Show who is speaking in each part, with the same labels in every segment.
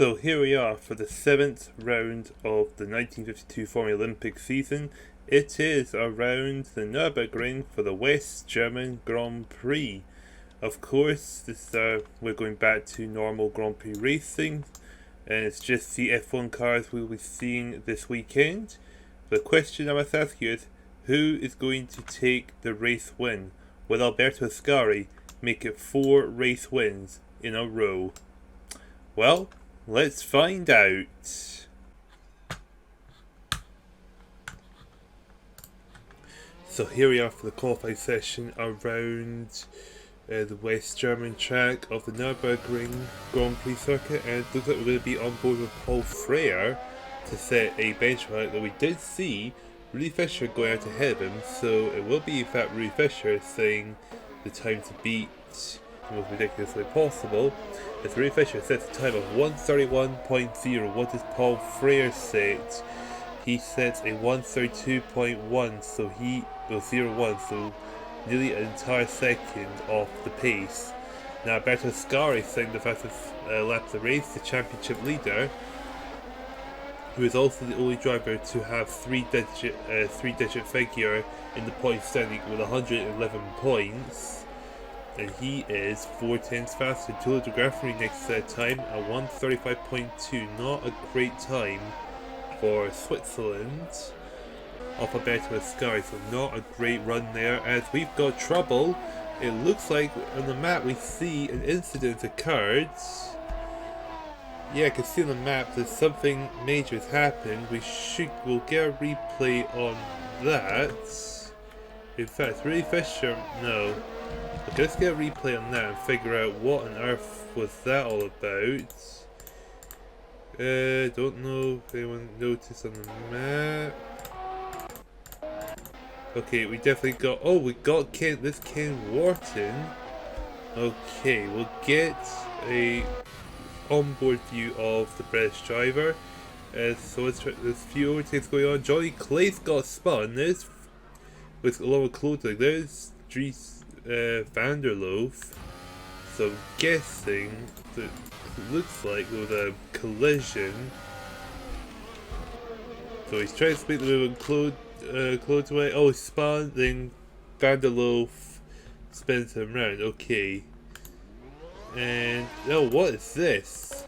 Speaker 1: So here we are for the 7th round of the 1952 Formulalympics season. It is around the Nürburgring for the West German Grand Prix. Of course, we're going back to normal Grand Prix racing, and it's just the F1 cars we'll be seeing this weekend. The question I must ask you is, who is going to take the race win? Will Alberto Ascari make it 4 race wins in a row? Well, let's find out. So here we are for the qualifying session around the West German track of the Nürburgring Grand Prix circuit, and it looks like we're going to be on board with Paul Freyer to set a benchmark that we did see Rudi Fischer going out ahead of him, so it will be in fact Rudi Fischer saying the time to beat the most ridiculous way possible. As Rudi Fischer sets a time of 1:31.0, what does Paul Freyer set? He sets a 1:32.1, so he was 0-1, so nearly an entire second off the pace. Now Alberto Ascari setting the fastest lap of the race, the championship leader, who is also the only driver to have three-digit figure in the point standing with 111 points, and he is 4/10 faster. Tullio de Graffieri next time at 1:35.2, not a great time for Switzerland off Alberto Ascari, so not a great run there. As we've got trouble, it looks like on the map we see an incident occurred. Yeah, I can see on the map that something major has happened. We'll get a replay on that. In fact, Rudi Fischer, no. Okay, let's get a replay on that and figure out what on earth was that all about. Don't know if anyone noticed on the map. Okay, we definitely got, we got Ken Wharton. Okay, we'll get a onboard view of the British driver. So there's few overtakes going on. Johnny Clay's got spun. There's with a lot of clothing. There's Dries van der Loof. So I'm guessing that it looks like there was a collision. So he's trying to split the move and Claude away. Oh, he spun, then van der Loof spins him around. Okay. And what is this?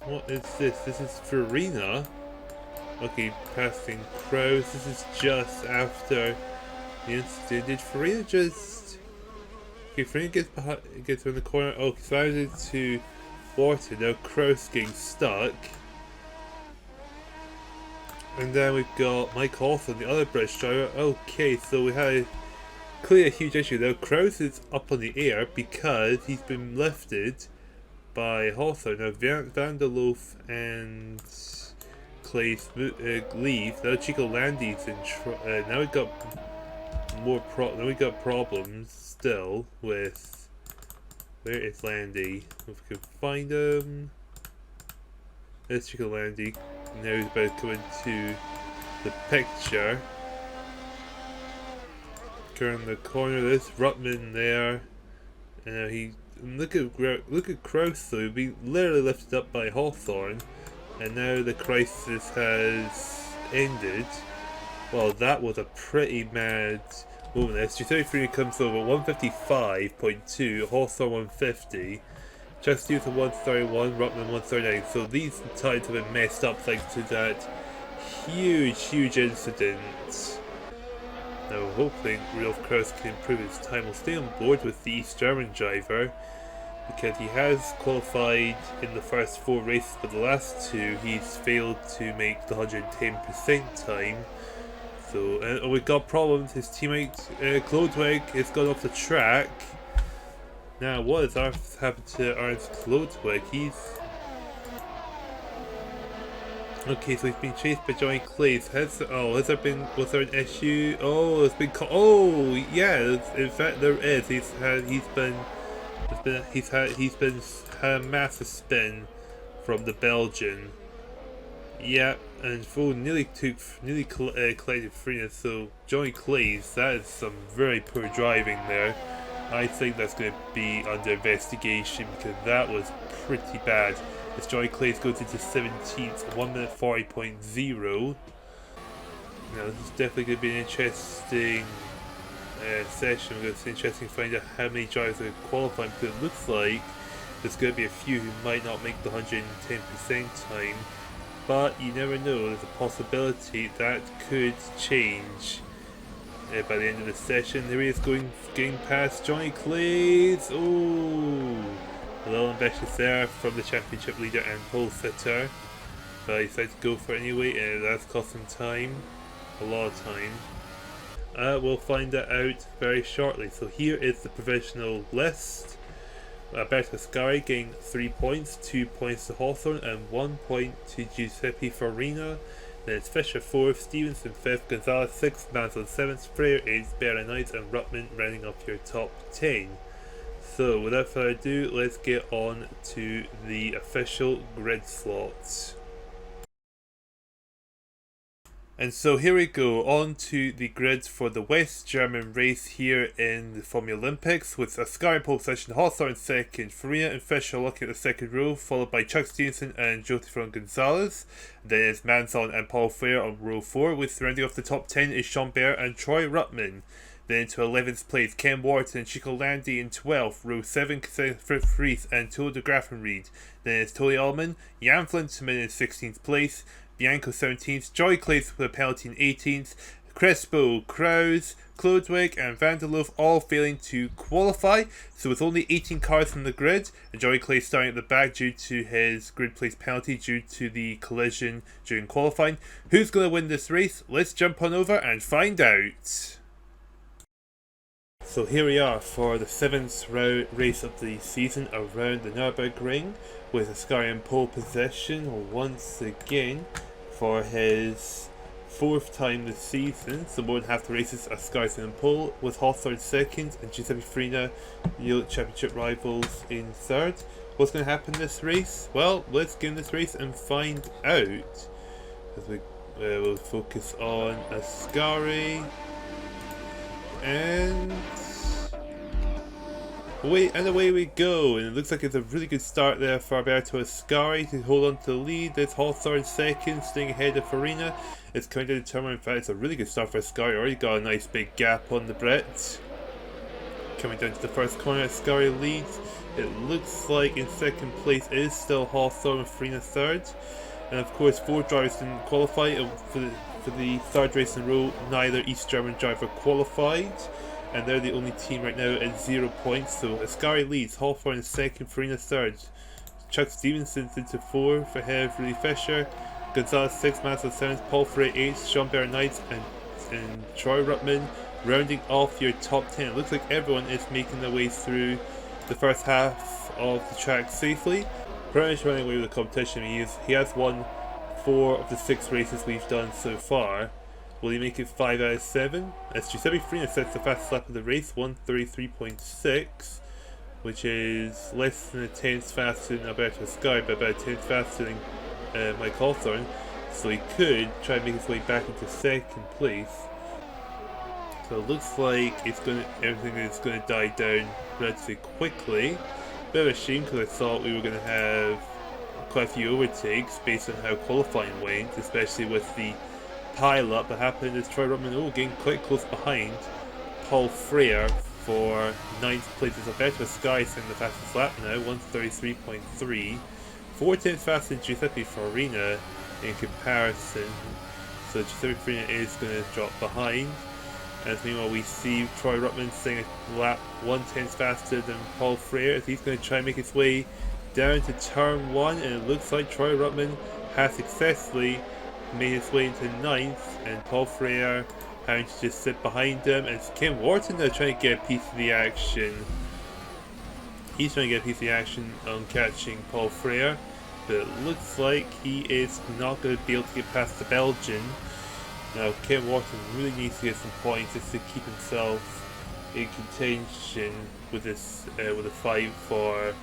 Speaker 1: What is this? This is Farina. Okay, passing Kraus. This is just after the incident. Did Farina just? Okay, Farina gets around the corner. Oh, slided to Wharton. Now Kraus getting stuck. And then we've got Mike Hawthorne, the other British driver. Okay, so we had clearly a huge issue. Now Kraus is up on the air because he's been lifted by Hawthorne. Now van der Loof and Clay leave. Now Chico Landy's in. Now we got Now we got problems still with. Where is Landy? If we can find him. There's Chico Landy. Now he's about to come into the picture. Turn the corner. There's Ruttman there, and look at Kraus though. He'll be literally lifted up by Hawthorne, and now the crisis has ended. Well, that was a pretty mad moment. SG33 comes over 155.2, Hawthorne 150. Just Stewart 131, Ruttman 139. So these times have been messed up thanks to that huge incident. Now we're hoping Rudolf Kraus can improve his time. We'll stay on board with the East German driver because he has qualified in the first 4 races, but the last 2 he's failed to make the 110% time. So we've got problems. His teammate Klodwig has gone off the track. Now what has happened to Ernst Klodwig? Okay, so he's been chased by Johnny Clays. Was there an issue? Oh, it's been yeah, in fact there is. He's had a massive spin from the Belgian. Yeah, and nearly collected Farina. So Johnny Clays, that is some very poor driving there. I think that's going to be under investigation because that was pretty bad. As Joy Clays goes into 17th, 1 minute 40.0. Now this is definitely going to be an interesting session. It's interesting to find out how many drivers are qualifying, because it looks like there's going to be a few who might not make the 110% time, but you never know. There's a possibility that could change by the end of the session. There he is getting past Johnny Clays. Oh, a little ambitious there from the championship leader and pole sitter, but he decided to go for it anyway, and that's cost him time, a lot of time. We'll find that out very shortly. So here is the provisional list. Alberto Ascari getting 3 points, 2 points to Hawthorne and 1 point to Giuseppe Farina. Then it's Fisher 4th, Stevenson 5th, Gonzalez 6th, Mansell 7th, Freire 8th, Berra 9th and Ruttman rounding off your top 10. So without further ado, let's get on to the official grid slots. And so here we go, on to the grids for the West German race here in the Formulalympics, with Ascari in pole position, Hawthorne second, Farina and Fisher looking at the second row, followed by Chuck Stevenson and Jotefron Gonzalez. Then it's Manson and Paul Freire on row 4, with rounding off the top 10 is Sean Bear and Troy Ruttman. Then into 11th place, Ken Wharton and Chico Landy in 12th, row 7, Fritz Reith and Toad de Graffenried. Then it's Tony Allman, Jan Flinteman in 16th place, Bianco 17th, Joy Clays with a penalty in 18th, Crespo, Kraus, Klodwig and Vanderloof all failing to qualify. So with only 18 cars on the grid, and Joy Clay starting at the back due to his grid place penalty due to the collision during qualifying. Who's going to win this race? Let's jump on over and find out. So here we are for the 7th race of the season around the Nürburgring, with Ascari in pole position once again for his 4th time this season. So more than half the races Ascari's in pole, with Hawthorne 2nd and Giuseppe Farina, the championship rivals, in 3rd. What's going to happen this race? Well, let's get in this race and find out. As we will focus on Ascari. And away we go, and it looks like it's a really good start there for Alberto Ascari to hold on to the lead. It's Hawthorne second, staying ahead of Farina. It's kind of determined. In fact, it's a really good start for Ascari. Already got a nice big gap on the Brett. Coming down to the first corner, Ascari leads. It looks like in second place is still Hawthorne, with Farina third. And of course, 4 drivers didn't qualify for the 3rd race in a row. Neither East German driver qualified, and they're the only team right now at 0 points. So Ascari leads, Hawthorne in second, Farina third, Chuck Stevenson's into 4th ahead of Rudy Fisher, Gonzalez 6th, Mansell 7th, Paul Frey 8th, Sean Bear 9th and Troy Ruttman rounding off your top 10. It looks like everyone is making their way through the first half of the track safely, pretty much running away with the competition. He has won 4 of the 6 races we've done so far. Will he make it 5 out of 7? As Giuseppe Farina sets the fastest lap of the race, 1:33.6, which is less than a tenth faster than Alberto Ascari, but about a tenth faster than Mike Hawthorne. So he could try and make his way back into second place. So it looks like everything is going to die down relatively quickly. Bit of a shame, because I thought we were going to have quite a few overtakes based on how qualifying went, especially with the pile-up that happened as Troy Ruttman getting quite close behind Paul Freire for 9th place. As Alberto Ascari is in the fastest lap now, 1:33.3, 4 tenths faster than Giuseppe Farina in comparison. So Giuseppe Farina is going to drop behind. As meanwhile we see Troy Ruttman staying a lap 1 tenth faster than Paul Freire, as he's going to try and make his way down to turn 1, and it looks like Troy Ruttman has successfully made his way into 9th, and Paul Freire having to just sit behind him. And it's Ken Wharton now trying to get a piece of the action. He's trying to get a piece of the action on catching Paul Freire, but it looks like he is not going to be able to get past the Belgian. Now Ken Wharton really needs to get some points just to keep himself in contention with this with a fight for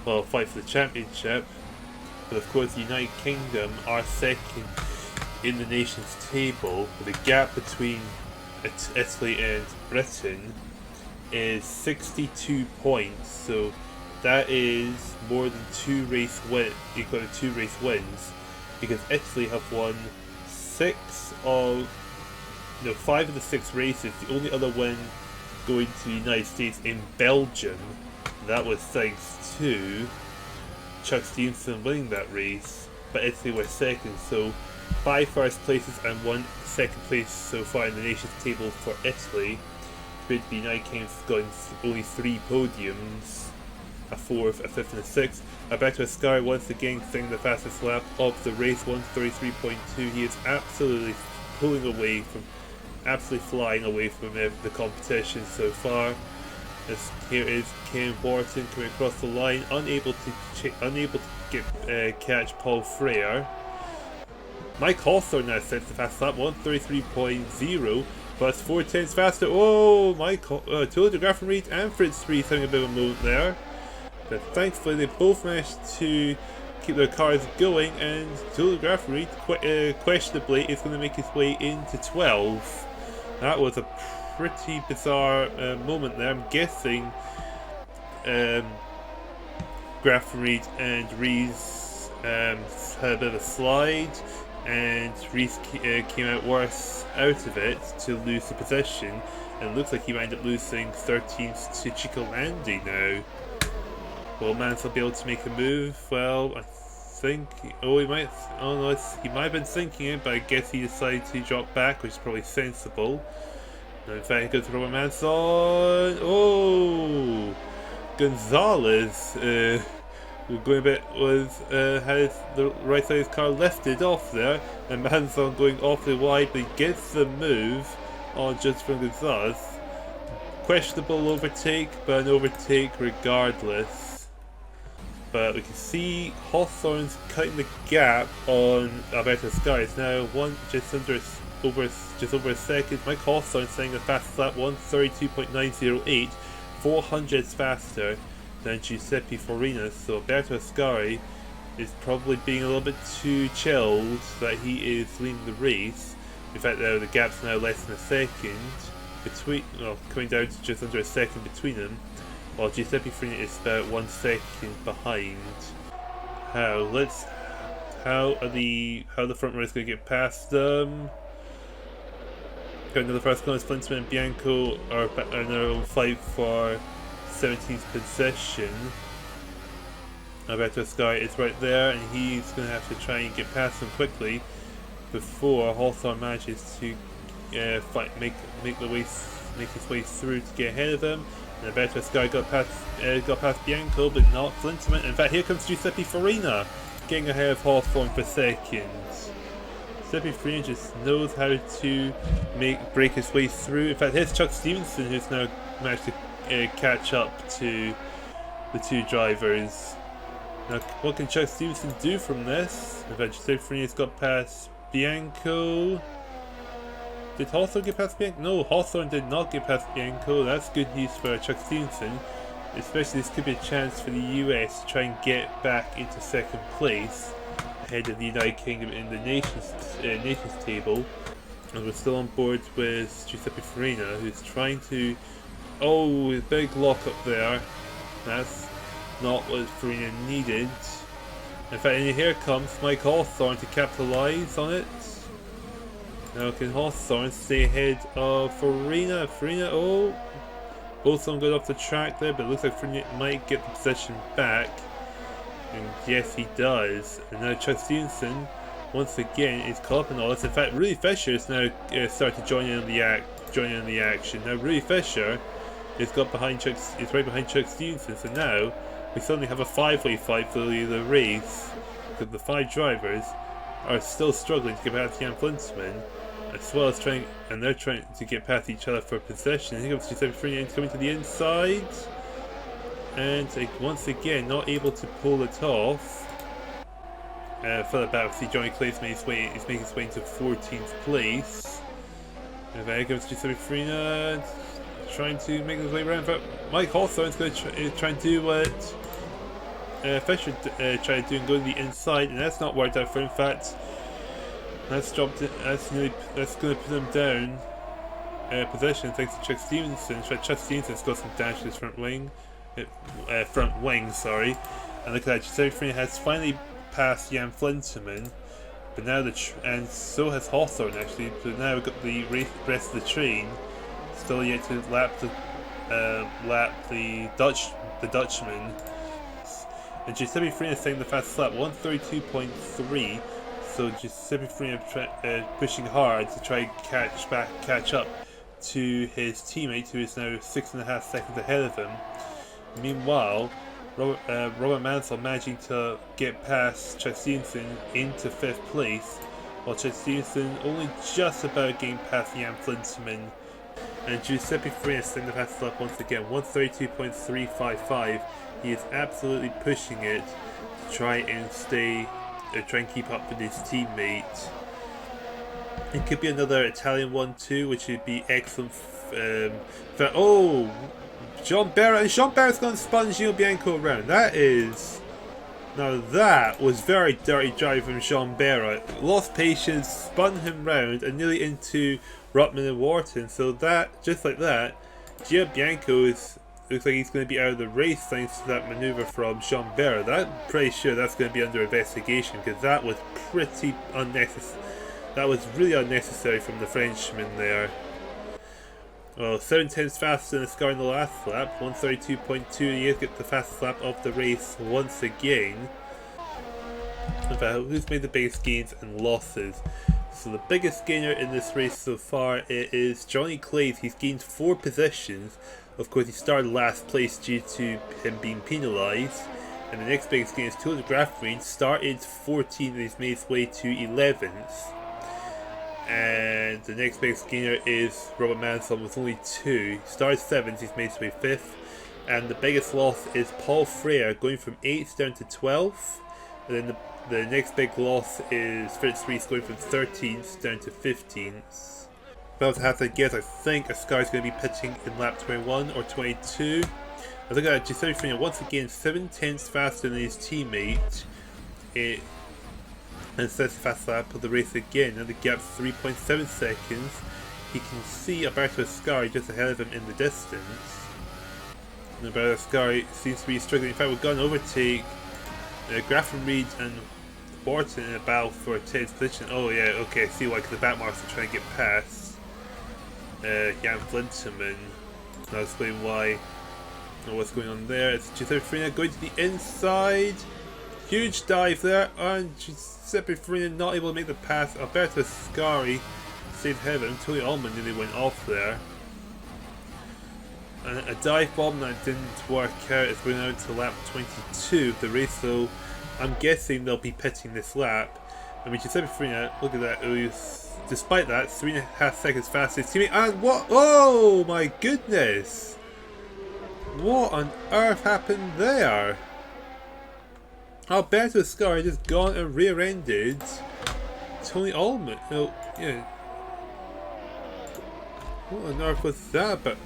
Speaker 1: the championship. But of course the United Kingdom are second in the nations table, with a gap between Italy and Britain is 62 points, so that is more than 2 race wins, equal to 2 race wins, because Italy have won 5 of the 6 races. The only other win going to the United States in Belgium, that was thanks to Chuck Stevenson winning that race, but Italy were second, so 5 first places and 1 second place so far in the nations table for Italy. Compared to the United Kingdom's got only 3 podiums, a 4th, a 5th and a 6th. Alberto Ascari once again setting the fastest lap of the race, 1:33.2. He is absolutely flying away from the competition so far. Here is Ken Borton coming across the line, unable to catch Paul Freire. Mike Hawthorne now sets the fastest lap, 1:33.0, plus 4/10 faster. Oh, Tulio de Graffenried and Fritz Ries having a bit of a moment there. But thankfully they both managed to keep their cars going, and Tulio de Graffenried questionably is going to make his way into 12. That was a pretty bizarre moment there. I'm guessing Graffenried and Ries had a bit of a slide, and Ries came out worse out of it to lose the position, and it looks like he might end up losing 13th to Chico Landi now. Will Mansell be able to make a move? Well, I think... he might have been thinking it, but I guess he decided to drop back, which is probably sensible. No, in fact, he goes to Robert Mansell. Oh! Gonzalez going a bit had the right side of his car lifted off there, and Mansell going awfully wide, but he gets the move on just from Gonzalez. Questionable overtake, but an overtake regardless. But we can see Hawthorne's cutting the gap on Alberto Ascari. It's now just over a second. Mike Hawthorne saying the fastest lap, 1:32.908, 400s faster than Giuseppe Farina. So Alberto Ascari is probably being a little bit too chilled that he is leading the race. In fact, the gap's now less than a second coming down to just under a second between them, while Giuseppe Farina is about 1 second behind. How are the front runners going to get past them? Got another first corner. Flintsman and Bianco are now on fight for 17th position. Alberto Ascari is right there, and he's going to have to try and get past them quickly before Hawthorne manages to make his way through to get ahead of him. And Alberto Ascari got past Bianco, but not Flintsman. In fact, here comes Giuseppe Farina, getting ahead of Hawthorne for second. Giuseppe Farina just knows how to break his way through. In fact, here's Chuck Stevenson, who's now managed to catch up to the 2 drivers. Now, what can Chuck Stevenson do from this? In fact, Giuseppe Farina's got past Bianco. Did Hawthorne get past Bianco? No, Hawthorne did not get past Bianco. That's good news for Chuck Stevenson. Especially, this could be a chance for the US to try and get back into second place ahead of the United Kingdom in the nations table. And we're still on board with Giuseppe Farina, who's trying to... Oh, big lock up there. That's not what Farina needed. In fact, and here comes Mike Hawthorne to capitalise on it. Now can Hawthorne stay ahead of Farina? Oh, both of them got off the track there, but it looks like Farina might get the position back. And yes, he does. And now Chuck Stevenson, once again, is caught up in all this. In fact, Rui Fisher is now starting to join in on the action. Now Rui Fisher is right behind Chuck Stevenson. So now we suddenly have a 5-way fight for the race, because the 5 drivers are still struggling to get past Jan Flintsman, as well as trying to get past each other for possession. Here comes Giuseppe Farina coming to the inside, and once again not able to pull it off. For the back, see Johnny Clay's making his way into 14th place. And here comes Giuseppe Farina trying to make his way around. But Mike Hawthorne's going to try and do what Fisher tried to do and go to the inside, and that's not worked out for him. In fact, that's going to put him down. position thanks to Chuck Stevenson. Chuck Stevenson's got some dash to his front wing. Sorry. And look at that, Giuseppe Farina has finally passed Jan Flinterman. But now and so has Hawthorne actually. But now we've got the rest of the train still yet to lap the Dutchman. And Giuseppe Farina is taking the fast lap, 132.3. So Giuseppe Farina pushing hard to try and catch up to his teammate, who is now 6.5 seconds ahead of him. Meanwhile, Robert Mansell managing to get past Chuck Stevenson into 5th place, while Chuck Stevenson only just about getting past Jan Flinterman. And Giuseppe Farina is taking the fast lap once again, 132.355. He is absolutely pushing it to try and keep up with his teammate. It could be another Italian one too, which would be excellent. Jean Barrett, and Jean Barrett's going to spun Gio Bianco around. That was very dirty drive from Jean Barrett. Lost patience, spun him round, and nearly into Ruttman and Wharton. So that, just like that, Gio Bianco looks like he's going to be out of the race thanks to that maneuver from Jean Barrett. I'm pretty sure that's going to be under investigation because that was pretty unnecessary. That was really unnecessary from the Frenchman there. Well, 7 tenths faster than Ascari in the last lap, 132.2. He gets the fastest lap of the race once again. About who's made the biggest gains and losses? So the biggest gainer in this race so far is Johnny Clays. He's gained 4 positions. Of course, he started last place due to him being penalised. And the next biggest gainer is Tour de Grafrain. Started 14th and he's made his way to 11th. And the next biggest gainer is Robert Mansell with only 2. He started 7th, he's made his way 5th. And the biggest loss is Paul Freire going from 8th down to 12th. And then the next big loss is Fritz Rees going from 13th down to 15th. If I was to have to guess, I think Ascari's going to be pitching in lap 21 or 22. I look at Giuseppe Farina once again, 7 tenths faster than his teammate. And sets the fast lap of the race again, and the gap's 3.7 seconds. He can see Alberto Ascari just ahead of him in the distance. And Alberto Ascari seems to be struggling. In fact, we're going to overtake Grafton Reed and Wharton in a battle for 10th position. Oh yeah, okay, I see why, because the backmarks are trying to get past Jan Flinterman. I'll explain why. What's going on there. It's Giuseppe Farina going to the inside. Huge dive there, and Giuseppe Farina not able to make the pass. Alberto Ascari stayed ahead of him. Tony Allman nearly went off there. And a dive bomb that didn't work out is going out to lap 22 of the race, so I'm guessing they'll be pitting this lap. I mean, Giuseppe Farina, look at that, despite that, 3.5 seconds faster than his teammate. And what? Oh my goodness! What on earth happened there? Alberto Ascari just gone and rear-ended Tony Allman. Oh, yeah. What on earth was that about?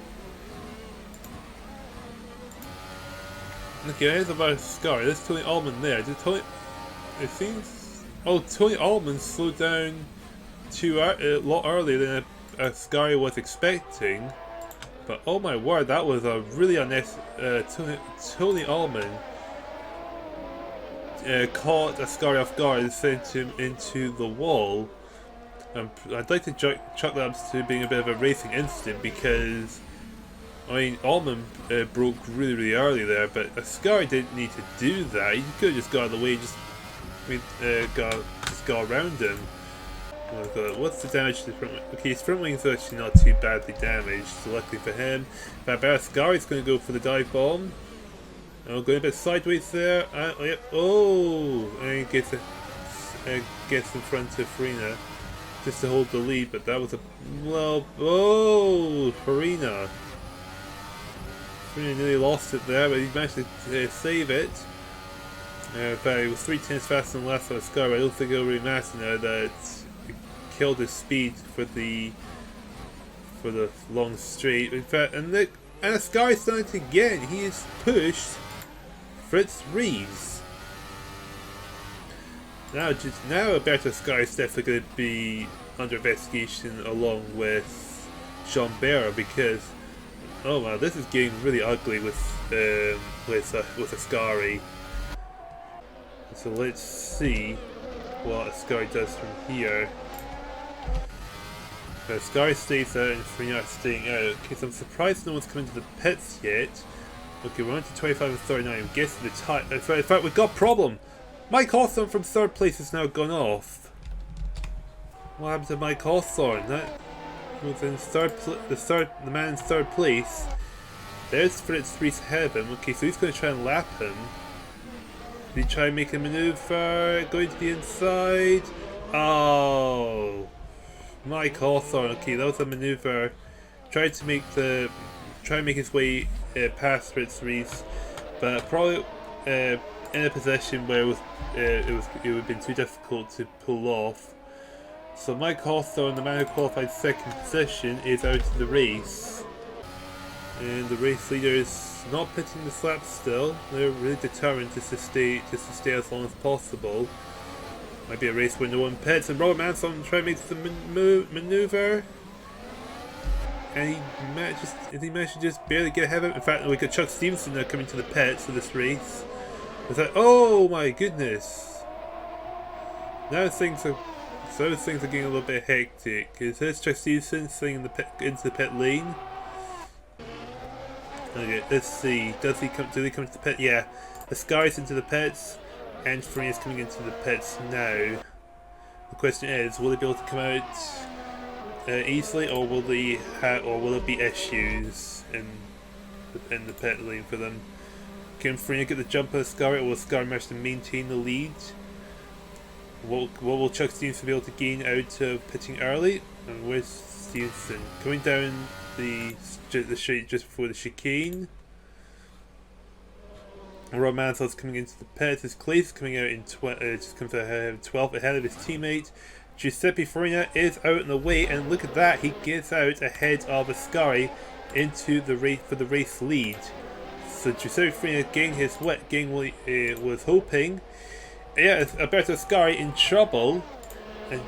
Speaker 1: Okay, here's Alberto Ascari. There's Tony Allman there. It seems. Oh, Tony Allman slowed down a lot earlier than Ascari was expecting. But oh my word, that was a really unnecessary. Tony Allman caught Ascari off guard and sent him into the wall. I'd like to chalk that up to being a bit of a racing incident because, I mean, Allman broke really early there, but Ascari didn't need to do that. He could have just got out of the way, just go around him. Oh god, what's the damage to the front wing? Okay, his front wing's actually not too badly damaged, so luckily for him. But Ascari's going to go for the dive bomb. Oh, going a bit sideways there. Yep. Oh, and gets in front of Farina just to hold the lead, but that was Farina. Farina nearly lost it there, but he managed to save it. In fact, it was 3 tenths faster than the last Ascari, but I don't think it'll really matter now that it killed his speed for the long straight. In fact, and Ascari's done it again. He has pushed Fritz Rees. Now Alberto Ascari is definitely going to be under investigation along with Jean Barre, because oh wow, this is getting really ugly with Ascari. So let's see what Ascari does from here. Ascari stays out and Freenot staying out. Okay, so I'm surprised no one's come into the pits yet. Okay, we're on to 25 and 39. I'm guessing the time. In fact, we've got a problem. Mike Hawthorne from third place has now gone off. What happened to Mike Hawthorne? That was in the man in third place. There's Fritz Reese ahead of him. Okay, so he's going to try and lap him. Did he try and make a maneuver? Going to the inside. Oh, Mike Hawthorne. Okay, that was a maneuver. Tried to make his way past Fritz Reese, but probably in a position where it would have been too difficult to pull off. So Mike Hawthorne, the man who qualified second position, is out of the race. And the race leader is not pitting the slap still. They're really determined just to stay as long as possible. Might be a race where no one pits, and Robert Manson trying to make the maneuver. And he managed to just barely get ahead of him. In fact, we got Chuck Stevenson now coming to the pits for this race. It's like, oh my goodness. Now things are getting a little bit hectic. Is this Chuck Stevenson sitting into the pit lane? Okay, let's see. Do they come to the pit? Yeah. The Sky's into the pits, and Free is coming into the pits now. The question is, will they be able to come out easily, or will there be issues in the pit lane for them? Can Free get the jump on Sky, or will Sky manage to maintain the lead? What will Chuck Stevenson be able to gain out of pitting early? And where's Stevenson? Coming down the straight just before the chicane. Rob Mansell's coming into the pit. His Clay's coming out in just comes out ahead of 12 ahead of his teammate. Giuseppe Farina is out in the way, and look at that, he gets out ahead of Ascari into the race for the race lead. So Giuseppe Farina getting his wet, getting what he was hoping. Yeah, Alberto Ascari in trouble, and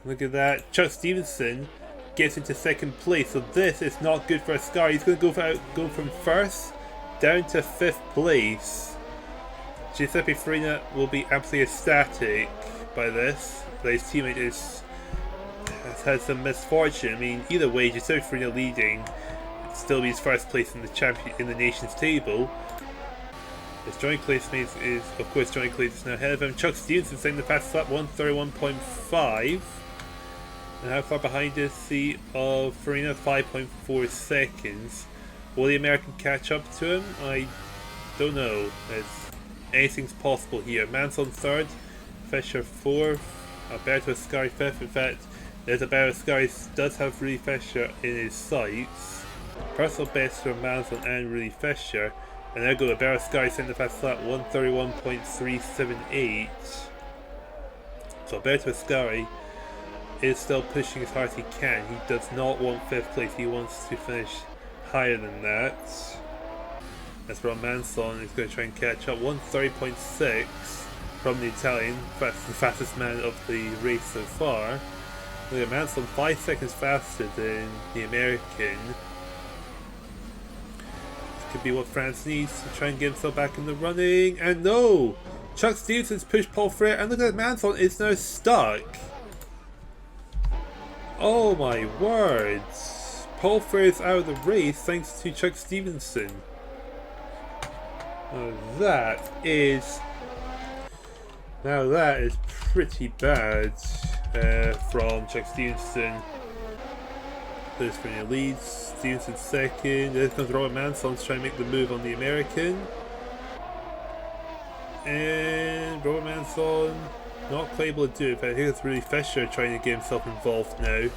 Speaker 1: look at that. Chuck Stevenson gets into second place, so this is not good for Ascari. He's going to go from first down to 5th place. Giuseppe Farina will be absolutely ecstatic by this. But his teammate has had some misfortune. I mean, either way, Giuseppe Farina leading still be his first place in the nation's table. His joint placemate is, of course, Johnny Clay is now ahead of him. Chuck Stevenson saying the fastest lap, 1:31.5. And how far behind is he of Farina? 5.4 seconds. Will the American catch up to him? I don't know. Anything's possible here. Manson 3rd, Fisher 4th, Alberto Ascari 5th. In fact, there's Alberto Ascari does have Rudy Fisher in his sights. Personal best for Manson and Rudy Fisher. And there go Alberto Ascari saying the fastest lap, 1:31.378. So Alberto Ascari is still pushing as hard as he can. He does not want 5th place. He wants to finish higher than that. That's Ron Manson is going to try and catch up. 1:30.6 from the Italian, the fastest man of the race so far. Look at Manson, 5 seconds faster than the American. This could be what France needs to try and get himself back in the running. And no! Chuck Stevenson's pushed Paul Frere, and look at Manson is now stuck. Oh my words! Paul Frere is out of the race thanks to Chuck Stevenson. That is pretty bad from Chuck Stevenson. There's Frere leads, Stevenson second. There comes Robert Manson trying to make the move on the American. And Robert Manson not quite able to do it, but I think it's really Fisher trying to get himself involved now.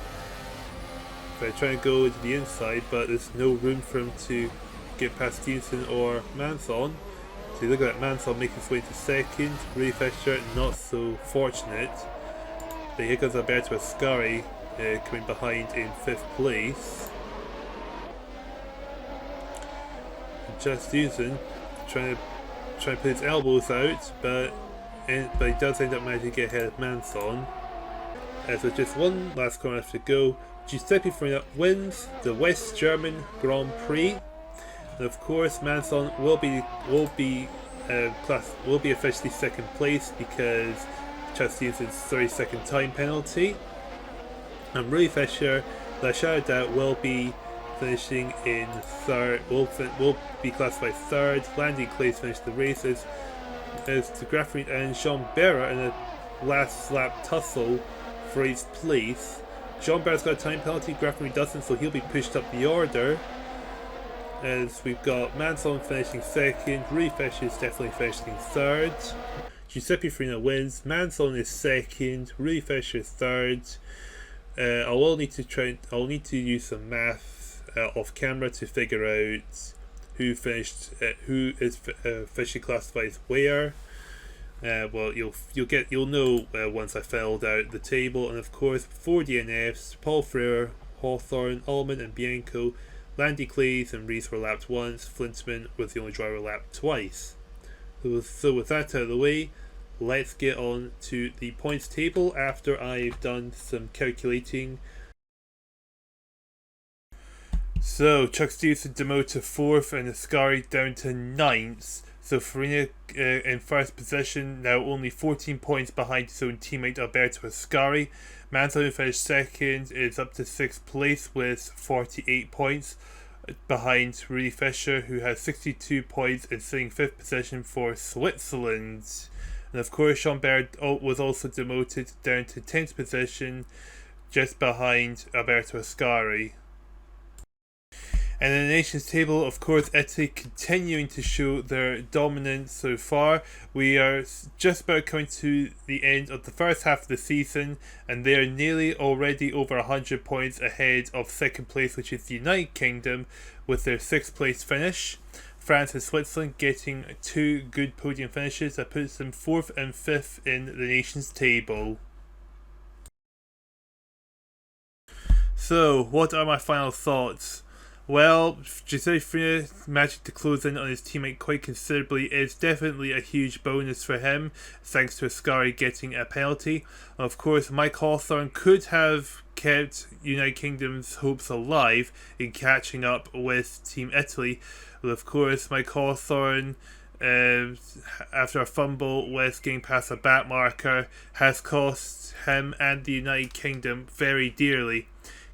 Speaker 1: They're trying to go to the inside, but there's no room for him to get past Stevenson or Manson. So you look at that, Manson making his way to second, Ray Fisher not so fortunate. But here comes Alberto Ascari coming behind in 5th place. And Chuck Stevenson trying to put his elbows out, but he does end up managing to get ahead of Manson. As with just one last corner left to go, Giuseppe Farina wins the West German Grand Prix. And of course, Mansell will be officially second place because Chad Stevenson's 30-second time penalty. And Rui Fischer, without a doubt, will be finishing in third. Will be classified third. Landy Clays finished the races as De Graffenried and Jean Berra in a last lap tussle for eighth place. Jean Berra's got a time penalty, Graffenried doesn't, so he'll be pushed up the order. As we've got Mansell finishing second, Rui Fischer is definitely finishing third. Giuseppe Farina wins, Mansell is second, Rui Fischer third. I'll need to use some math off camera to figure out who is officially classified where. Well, you'll know once I filled out the table. And of course, 4 DNFs: Paul Freire, Hawthorne, Ullman, and Bianco. Landy Clays and Rees were lapped once. Flintman was the only driver lapped twice. So with that out of the way, let's get on to the points table after I've done some calculating. So Chuck Stevenson demoted to 4th and Ascari down to 9th. So Farina in first position, now only 14 points behind his own teammate Alberto Ascari. Mansell, who finished second, is up to 6th place with 48 points behind Rui Fischer, who has 62 points and sitting 5th position for Switzerland. And of course, Jean Berra was also demoted down to 10th position, just behind Alberto Ascari. And in the nations table, of course, Italy continuing to show their dominance so far. We are just about coming to the end of the first half of the season, and they are nearly already over 100 points ahead of second place, which is the United Kingdom, with their 6th place finish. France and Switzerland getting 2 good podium finishes that puts them 4th and 5th in the nations table. So, what are my final thoughts? Well, Giuseppe Farina managing to close in on his teammate quite considerably is definitely a huge bonus for him, thanks to Ascari getting a penalty. Of course, Mike Hawthorne could have kept United Kingdom's hopes alive in catching up with Team Italy. Well, of course, Mike Hawthorne, after a fumble with getting past a back marker, has cost him and the United Kingdom very dearly.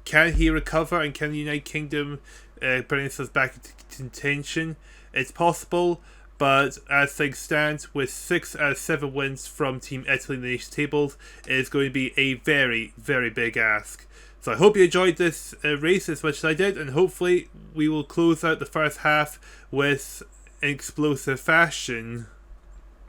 Speaker 1: Can he recover, and can the United Kingdom bring themselves back into contention? It's possible, but as things stand, with 6 out of 7 wins from Team Italy in the nation tables, it is going to be a very, very big ask. So I hope you enjoyed this race as much as I did, and hopefully we will close out the first half with an explosive fashion.